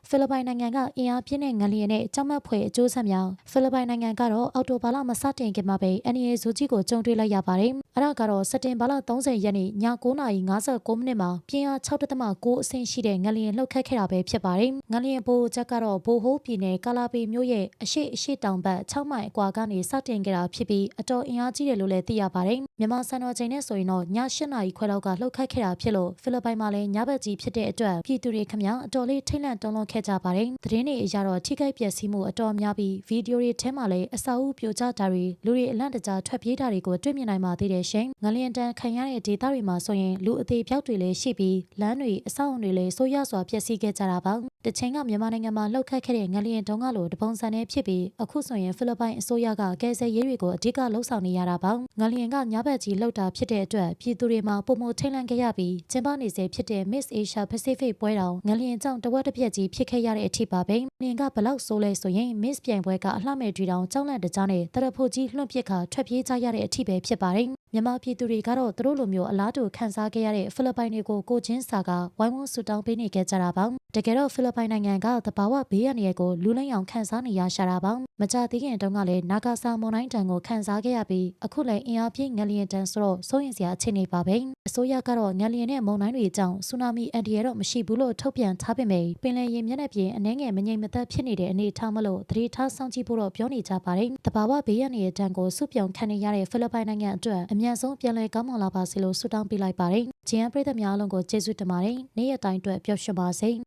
ဖိလစ်ပိုင်နိုင်ငံကအင်အားပြင်းတဲ့ငလျင်နဲ့ကြောက်မက်ဖွယ်အကျိုးဆက်များဖိလစ်ပိုင်နိုင်ငံကတော့အော်တိုဘာလမစတင်ခင်မှာပဲအန်ရီဇိုကြီးကိုကြုံတွေ့လိုက်ရပါတယ်။အဲ့ဒါကတော့စက်တင်ဘာလ30ရက်နေ့ည9:59မိနစ်မှာပြင်းအား6.9အဆင့်ရှိတဲ့ငလျင်လှုပ်ခတ်ခဲ့တာပဲဖြစ်ပါတယ်။ငလျင်ပိုချက်ကတော့ဘိုဟိုးပြည်နယ်ကာလာပီမြို့ရဲ့အရှေ့တောင်ဘက်6မိုင်အကွာကနေစတင်ခဲ့တာဖြစ်ပြီးအတော်အင်အားကြီးတယ်လို့လည်းသိရပါတယ်။မြန်မာစံတော်ချိန်နဲ့ဆိုရင်တော့ည8နာရီခွဲလောက်ကလှုပ်ခတ်ခဲ့တာဖြစ်လို့ဖိလစ်ပိုင်မှာလည်းညဘက်ကြီးဖြစ်တဲ့အတွက်ပြည်သူတွေခမအတော်လေးထိတ်လန့်တုန်လှုပ်ခဲ့ကြပါတယ်။သတင်းတွေအရတော့ထိခိုက်ပျက်စီးမှုအတော်များပြီးဗီဒီယိုတွေထဲမှာလည်းအစာအုပ်ပြိုကျတာတွေလူတွေအလန့်တကြားထွက်ပြေးတာတွေကိုတွေ့မြင်နိုင်ပါသေးတယ်ရှင်။ငလျင်တန်းခံရတဲ့ဒေသတွေမှာဆိုရင်လူအသေးပြောက်တွေလည်းရှိပြီးလမ်းတွေအဆောက်အုံတွေလည်းဆိုးရွားစွာပျက်စီးခဲ့ကြတာပါ။တချိန်ကမြန်မာနိုင်ငံမှာလှုပ်ခတ်ခဲ့တဲ့ငလျင်တုန်းကလိုတပုံစံနဲ့ဖြစ်ပြီးအခုဆိုရင်ဖိလစ်ပိုင်အစိုးရကကယ်ဆယ်ရေးတွေကိုအဓိကလှုပ်ဆောင်နေရတာပါ။ငလျင်ကညဘက်ကြီးလှုပ်တာဖြစ်တဲ့အတွက်ပြည်သူတွေမှာပုံမထိတ်လန့်ခဲ့ရပြီးကျင်းပနေစေဖြစ်တဲ့ Miss Asia Pacific ပွဲတော်ငလျင်ကြောင့်တဝက်တစ်ပြက်ကြီးဖြစ်ခဲ့ရတဲ့အထိပါပဲ။ငလျင်ကဘလောက်ဆိုးလဲဆိုရင် Miss ပြိုင်ပွဲကအလှမဲ့တွေတောင်ကြောက်လန့်တကြားနဲ့တရဖို့ကြီးလွှင့်ပစ်ခါထွက်ပြေးကြရတဲ့အထိပဲဖြစ်ပါတယ်။မြန်မာပြည်သူတွေကတော့သူတို့လိုမျိုးအလားတူခံစားခဲ့ရတဲ့ဖိလစ်ပိုင်တွေကိုကိုချင်းစာကဝိုင်းဝန်းဆူတောင်းပေးနေခဲ့ကြတာပါ။တကယ်တော့ဖိလစ်ပိုင်နိုင်ငံကသဘာဝဘေးအန္တရာယ်ကိုလူလိမ်အောင်ခံစားနေရရှာတာပါ။မကြသေးခင်တုန်းကလည်းနာဂါဆာမွန်တိုင်းတန်ကိုခံစားခဲ့ရပြီးအခုလည်းအင်အားပြင်းငလျင်တန်းဆိုတော့စိုးရင်စရာအခြေအနေပါပဲ။အစိုးရကတော့ငလျင်နဲ့မုန်တိုင်းတွေကြောင့်ဆူနာမီအန္တရာယ်တော့မရှိဘူးလို့ထုတ်ပြန်ထားပေမဲ့ပင်လယ်ရေမျက်နှာပြင်အနှဲငယ်မငြိမ်မသက်ဖြစ်နေတဲ့အနေအထားမလို့သတိထားစောင့်ကြည့်ဖို့တော့ပြောနေကြပါတယ်။သဘာဝဘေးအန္တရာယ်တန်းကိုစုပြောင်းခံနေရတဲ့ဖိလစ်ပိုင်နိုင်ငံအတွက်အမြန်ဆုံးပြန်လည်ကောင်းမွန်လာပါစေလို့ဆုတောင်းပေးလိုက်ပါတယ်။ဂျီယန်ပရိသတ်များအားလုံးကိုကျေးဇူးတင်ပါတယ်။နေ့ရက်တိုင်းအတွက်ပျော်ရွှင်ပါစေ။